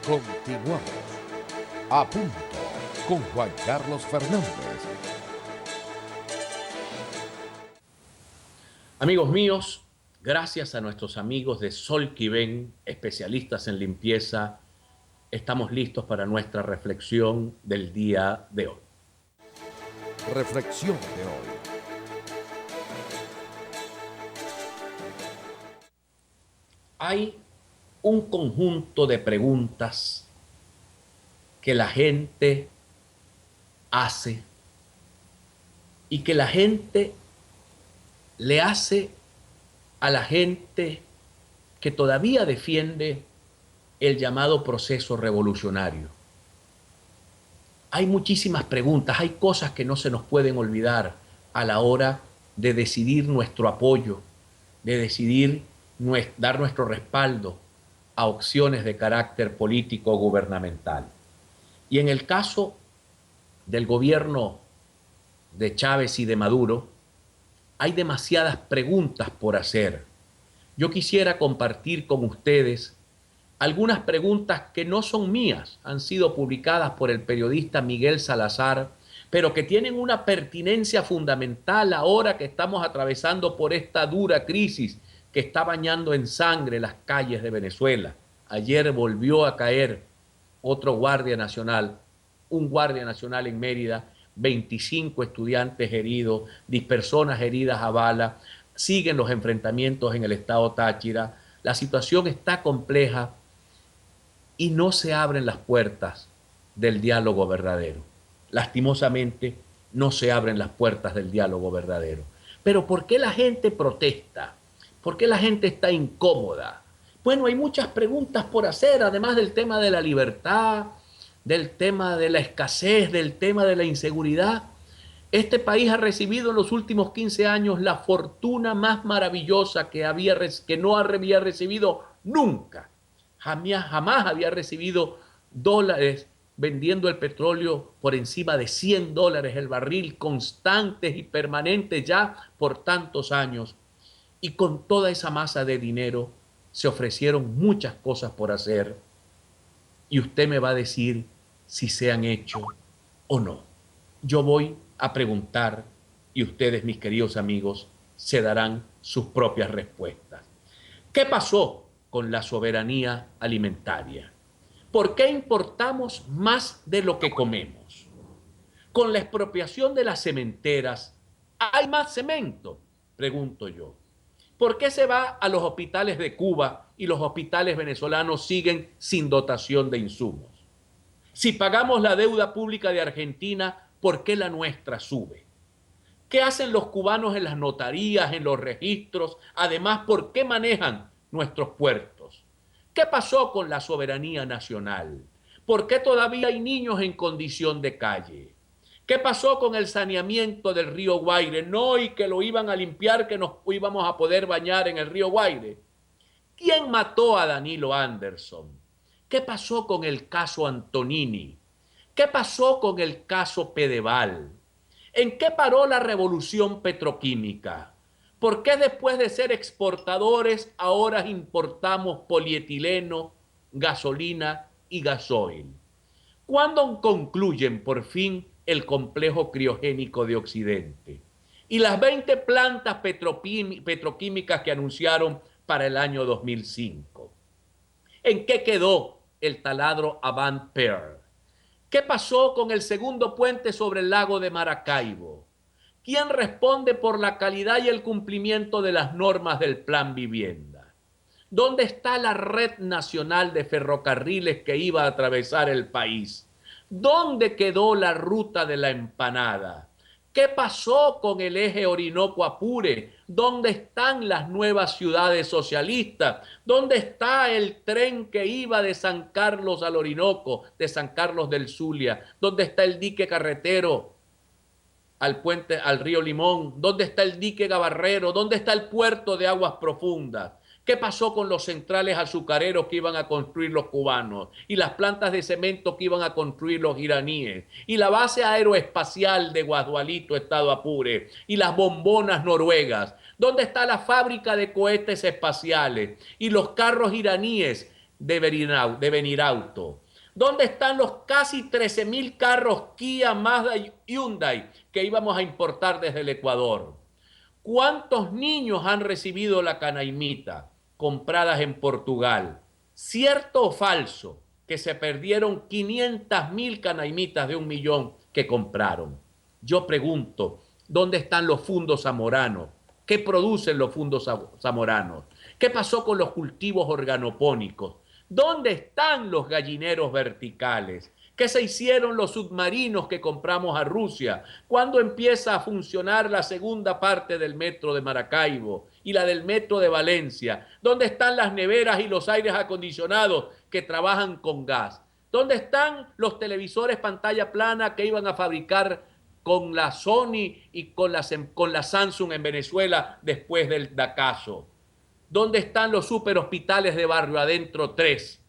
Continuamos. A punto con Juan Carlos Fernández. Amigos míos, gracias a nuestros amigos de Solquiven, especialistas en limpieza, estamos listos para nuestra reflexión del día de hoy. Reflexión de hoy. Hay un conjunto de preguntas que la gente hace y que la gente le hace a la gente que todavía defiende el llamado proceso revolucionario. Hay muchísimas preguntas, hay cosas que no se nos pueden olvidar a la hora de decidir nuestro apoyo, de decidir dar nuestro respaldo a opciones de carácter político o gubernamental. Y en el caso del gobierno de Chávez y de Maduro, hay demasiadas preguntas por hacer. Yo quisiera compartir con ustedes algunas preguntas que no son mías, han sido publicadas por el periodista Miguel Salazar, pero que tienen una pertinencia fundamental ahora que estamos atravesando por esta dura crisis que está bañando en sangre las calles de Venezuela. Ayer volvió a caer otro guardia nacional, un guardia nacional en Mérida, 25 estudiantes heridos, 10 personas heridas a bala, siguen los enfrentamientos en el estado Táchira, la situación está compleja y no se abren las puertas del diálogo verdadero. Lastimosamente, no se abren las puertas del diálogo verdadero. Pero ¿por qué la gente protesta? ¿Por qué la gente está incómoda? Bueno, hay muchas preguntas por hacer, además del tema de la libertad, del tema de la escasez, del tema de la inseguridad. Este país ha recibido en los últimos 15 años la fortuna más maravillosa que no había recibido nunca. Jamás había recibido dólares vendiendo el petróleo por encima de $100 el barril, constantes y permanentes ya por tantos años. Y con toda esa masa de dinero se ofrecieron muchas cosas por hacer. Y usted me va a decir si se han hecho o no. Yo voy a preguntar y ustedes, mis queridos amigos, se darán sus propias respuestas. ¿Qué pasó con la soberanía alimentaria? ¿Por qué importamos más de lo que comemos? Con la expropiación de las cementeras, ¿hay más cemento? Pregunto yo. ¿Por qué se va a los hospitales de Cuba y los hospitales venezolanos siguen sin dotación de insumos? Si pagamos la deuda pública de Argentina, ¿por qué la nuestra sube? ¿Qué hacen los cubanos en las notarías, en los registros? Además, ¿por qué manejan nuestros puertos? ¿Qué pasó con la soberanía nacional? ¿Por qué todavía hay niños en condición de calle? ¿Qué pasó con el saneamiento del río Guaire? No, y que lo iban a limpiar, que nos íbamos a poder bañar en el río Guaire. ¿Quién mató a Danilo Anderson? ¿Qué pasó con el caso Antonini? ¿Qué pasó con el caso Pedeval? ¿En qué paró la revolución petroquímica? ¿Por qué después de ser exportadores ahora importamos polietileno, gasolina y gasoil? ¿Cuándo concluyen por fin el complejo criogénico de Occidente? Y las 20 plantas petroquímicas que anunciaron para el año 2005. ¿En qué quedó el taladro Avant Pearl? ¿Qué pasó con el segundo puente sobre el lago de Maracaibo? ¿Quién responde por la calidad y el cumplimiento de las normas del Plan Vivienda? ¿Dónde está la red nacional de ferrocarriles que iba a atravesar el país? ¿Dónde quedó la ruta de la empanada? ¿Qué pasó con el eje Orinoco-Apure? ¿Dónde están las nuevas ciudades socialistas? ¿Dónde está el tren que iba de San Carlos al Orinoco, de San Carlos del Zulia? ¿Dónde está el dique carretero al puente, al río Limón? ¿Dónde está el dique Gabarrero? ¿Dónde está el puerto de aguas profundas? ¿Qué pasó con los centrales azucareros que iban a construir los cubanos? Y las plantas de cemento que iban a construir los iraníes. Y la base aeroespacial de Guadualito, Estado Apure. Y las bombonas noruegas. ¿Dónde está la fábrica de cohetes espaciales? Y los carros iraníes de Venirauto? ¿Dónde están los casi 13.000 carros Kia, Mazda y Hyundai que íbamos a importar desde el Ecuador? ¿Cuántos niños han recibido la canaimita compradas en Portugal? ¿Cierto o falso que se perdieron 500.000 canaimitas de 1.000.000 que compraron? Yo pregunto, ¿dónde están los fundos zamoranos? ¿Qué producen los fundos zamoranos? ¿Qué pasó con los cultivos organopónicos? ¿Dónde están los gallineros verticales? ¿Qué se hicieron los submarinos que compramos a Rusia? ¿Cuándo empieza a funcionar la segunda parte del metro de Maracaibo y la del metro de Valencia? ¿Dónde están las neveras y los aires acondicionados que trabajan con gas? ¿Dónde están los televisores pantalla plana que iban a fabricar con la Sony y con la Samsung en Venezuela después del Dacaso? ¿Dónde están los superhospitales de Barrio Adentro 3?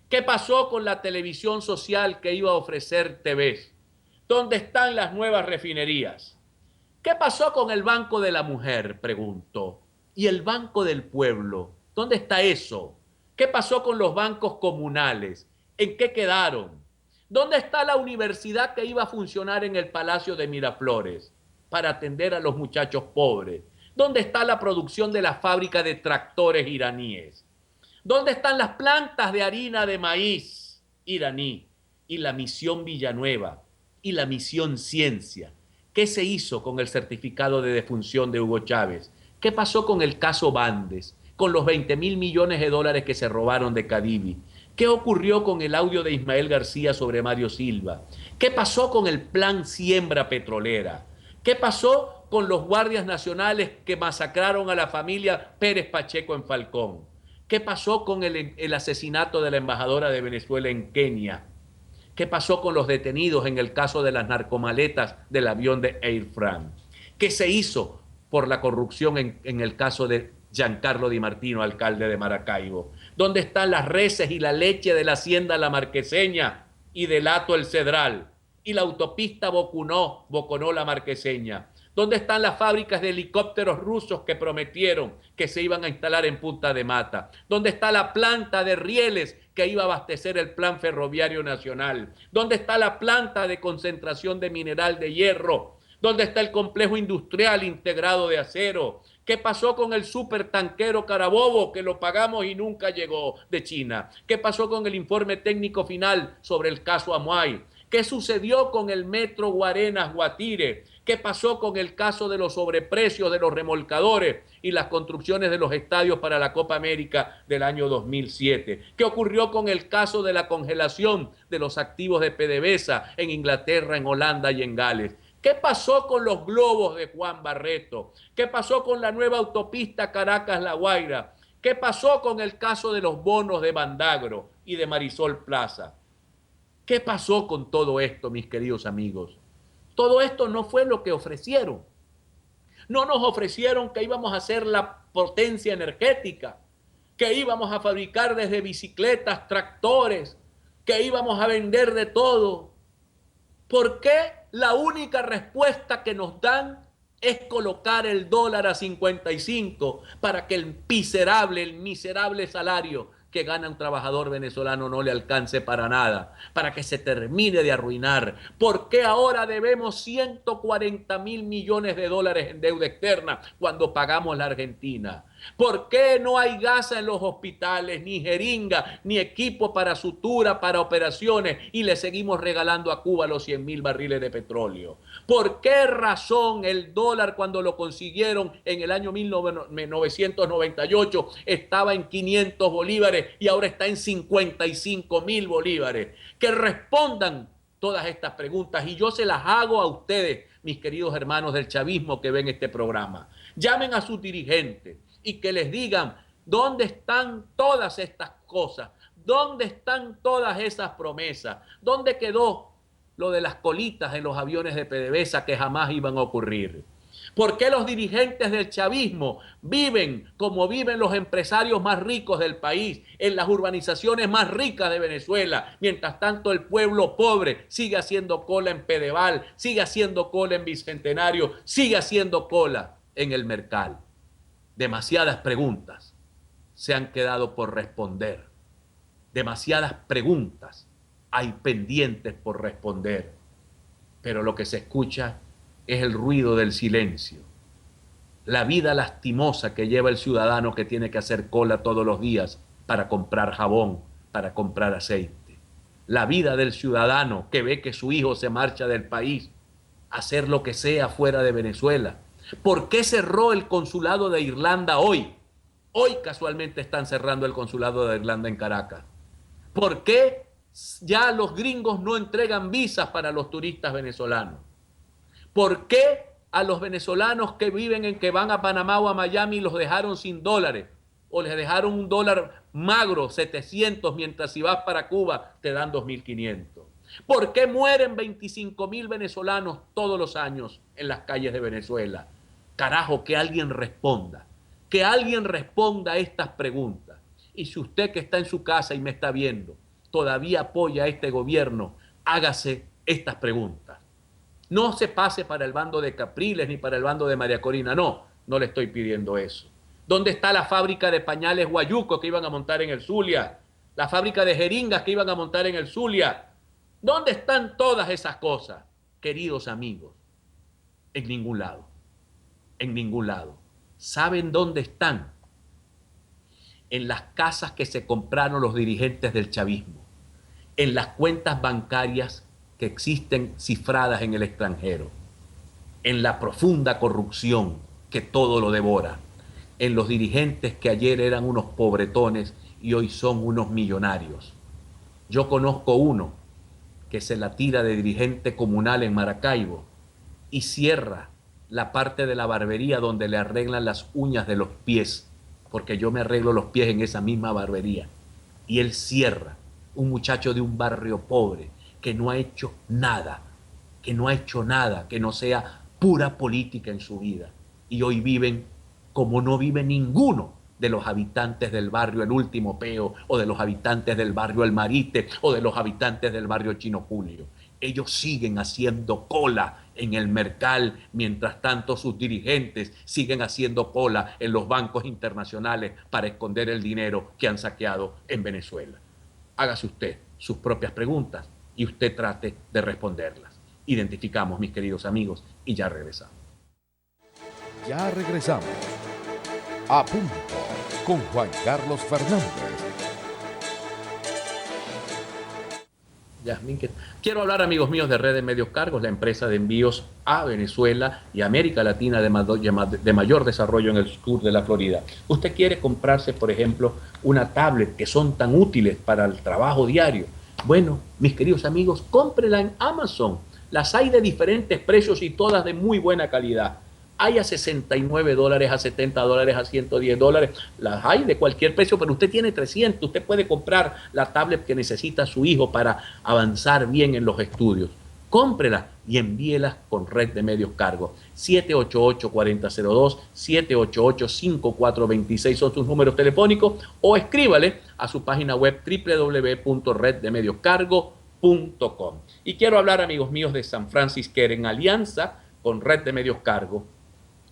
¿Qué pasó con la televisión social que iba a ofrecer TVs? ¿Dónde están las nuevas refinerías? ¿Qué pasó con el Banco de la Mujer? Pregunto. ¿Y el Banco del Pueblo? ¿Dónde está eso? ¿Qué pasó con los bancos comunales? ¿En qué quedaron? ¿Dónde está la universidad que iba a funcionar en el Palacio de Miraflores para atender a los muchachos pobres? ¿Dónde está la producción de la fábrica de tractores iraníes? ¿Dónde están las plantas de harina de maíz iraní? Y la misión Villanueva y la misión Ciencia. ¿Qué se hizo con el certificado de defunción de Hugo Chávez? ¿Qué pasó con el caso Bandes? Con los 20.000 millones de dólares que se robaron de Cadivi. ¿Qué ocurrió con el audio de Ismael García sobre Mario Silva? ¿Qué pasó con el plan Siembra Petrolera? ¿Qué pasó con los guardias nacionales que masacraron a la familia Pérez Pacheco en Falcón? ¿Qué pasó con el asesinato de la embajadora de Venezuela en Kenia? ¿Qué pasó con los detenidos en el caso de las narcomaletas del avión de Air France? ¿Qué se hizo por la corrupción en el caso de Giancarlo Di Martino, alcalde de Maracaibo? ¿Dónde están las reses y la leche de la hacienda La Marqueseña y del Hato El Cedral? Y la autopista Boconó-La Marqueseña. ¿Dónde están las fábricas de helicópteros rusos que prometieron que se iban a instalar en Punta de Mata? ¿Dónde está la planta de rieles que iba a abastecer el Plan Ferroviario Nacional? ¿Dónde está la planta de concentración de mineral de hierro? ¿Dónde está el complejo industrial integrado de acero? ¿Qué pasó con el supertanquero Carabobo que lo pagamos y nunca llegó de China? ¿Qué pasó con el informe técnico final sobre el caso Amuay? ¿Qué sucedió con el metro Guarenas-Guatire? ¿Qué pasó con el caso de los sobreprecios de los remolcadores y las construcciones de los estadios para la Copa América del año 2007? ¿Qué ocurrió con el caso de la congelación de los activos de PDVSA en Inglaterra, en Holanda y en Gales? ¿Qué pasó con los globos de Juan Barreto? ¿Qué pasó con la nueva autopista Caracas-La Guaira? ¿Qué pasó con el caso de los bonos de Bandagro y de Marisol Plaza? ¿Qué pasó con todo esto, mis queridos amigos? Todo esto no fue lo que ofrecieron. No nos ofrecieron que íbamos a ser la potencia energética, que íbamos a fabricar desde bicicletas, tractores, que íbamos a vender de todo. ¿Por qué la única respuesta que nos dan es colocar el dólar a 55 para que el miserable salario que gana un trabajador venezolano no le alcance para nada, para que se termine de arruinar? ¿Por qué ahora debemos 140.000 millones de dólares en deuda externa cuando pagamos la Argentina? ¿Por qué no hay gasa en los hospitales, ni jeringa, ni equipo para sutura, para operaciones, y le seguimos regalando a Cuba los 100.000 barriles de petróleo? ¿Por qué razón el dólar, cuando lo consiguieron en el año 1998, estaba en 500 bolívares y ahora está en 55.000 bolívares? Que respondan todas estas preguntas y yo se las hago a ustedes, mis queridos hermanos del chavismo que ven este programa. Llamen a sus dirigentes y que les digan dónde están todas estas cosas, dónde están todas esas promesas, dónde quedó lo de las colitas en los aviones de PDVSA que jamás iban a ocurrir. ¿Por qué los dirigentes del chavismo viven como viven los empresarios más ricos del país, en las urbanizaciones más ricas de Venezuela? Mientras tanto, el pueblo pobre sigue haciendo cola en Pedeval, sigue haciendo cola en Bicentenario, sigue haciendo cola en el Mercal. Demasiadas preguntas se han quedado por responder. demasiadas preguntas hay pendientes por responder, pero lo que se escucha es el ruido del silencio, la vida lastimosa que lleva el ciudadano que tiene que hacer cola todos los días para comprar jabón, para comprar aceite, la vida del ciudadano que ve que su hijo se marcha del país a hacer lo que sea fuera de Venezuela. ¿Por qué cerró el consulado de Irlanda hoy? Hoy casualmente están cerrando el consulado de Irlanda en Caracas. ¿Por qué ya los gringos no entregan visas para los turistas venezolanos? ¿Por qué a los venezolanos que viven que van a Panamá o a Miami los dejaron sin dólares? O les dejaron un dólar magro, 700, mientras si vas para Cuba te dan 2.500. ¿Por qué mueren 25.000 venezolanos todos los años en las calles de Venezuela? Carajo, que alguien responda. Que alguien responda a estas preguntas. Y si usted que está en su casa y me está viendo, todavía apoya a este gobierno, hágase estas preguntas. No se pase para el bando de Capriles ni para el bando de María Corina, no le estoy pidiendo eso. ¿Dónde está la fábrica de pañales Guayuco que iban a montar en el Zulia? La fábrica de jeringas que iban a montar en el Zulia. ¿Dónde están todas esas cosas, queridos amigos? En ningún lado. En ningún lado. ¿Saben dónde están? En las casas que se compraron los dirigentes del chavismo, en las cuentas bancarias que existen cifradas en el extranjero, en la profunda corrupción que todo lo devora, en los dirigentes que ayer eran unos pobretones y hoy son unos millonarios. Yo conozco uno que se la tira de dirigente comunal en Maracaibo y cierra la parte de la barbería donde le arreglan las uñas de los pies, porque yo me arreglo los pies en esa misma barbería. Y él cierra, un muchacho de un barrio pobre que no ha hecho nada, que no sea pura política en su vida. Y hoy viven como no vive ninguno de los habitantes del barrio El Último Peo, o de los habitantes del barrio El Marite, o de los habitantes del barrio Chino Julio. Ellos siguen haciendo cola en el Mercal, mientras tanto sus dirigentes siguen haciendo cola en los bancos internacionales para esconder el dinero que han saqueado en Venezuela. Hágase usted sus propias preguntas y usted trate de responderlas. Identificamos, mis queridos amigos, y ya regresamos. Ya regresamos. A punto con Juan Carlos Fernández. Yasmín, quiero hablar, amigos míos, de Red de Medios Cargos, la empresa de envíos a Venezuela y América Latina de mayor desarrollo en el sur de la Florida. Usted quiere comprarse, por ejemplo, una tablet que son tan útiles para el trabajo diario. Bueno, mis queridos amigos, cómprela en Amazon. Las hay de diferentes precios y todas de muy buena calidad. Hay a $69, a $70, a $110. Las hay de cualquier precio, pero usted tiene 300. Usted puede comprar la tablet que necesita su hijo para avanzar bien en los estudios. Cómprela y envíela con Red de Medios Cargos. 788-4002, 788-5426 son sus números telefónicos, o escríbale a su página web www.reddemedioscargo.com. Y quiero hablar, amigos míos, de San Francis Care. En alianza con Red de Medios Cargo,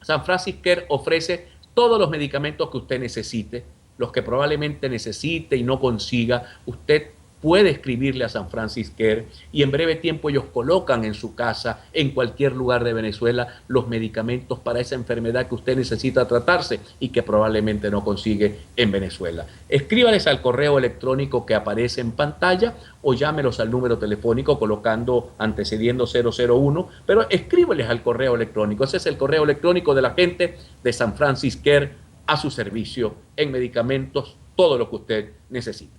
San Francis Care ofrece todos los medicamentos que usted necesite, los que probablemente necesite y no consiga. Usted puede escribirle a San Francis Care y en breve tiempo ellos colocan en su casa, en cualquier lugar de Venezuela, los medicamentos para esa enfermedad que usted necesita tratarse y que probablemente no consigue en Venezuela. Escríbales al correo electrónico que aparece en pantalla o llámelos al número telefónico colocando antecediendo 001, pero escríbeles al correo electrónico. Ese es el correo electrónico de la gente de San Francis Care, a su servicio en medicamentos, todo lo que usted necesita.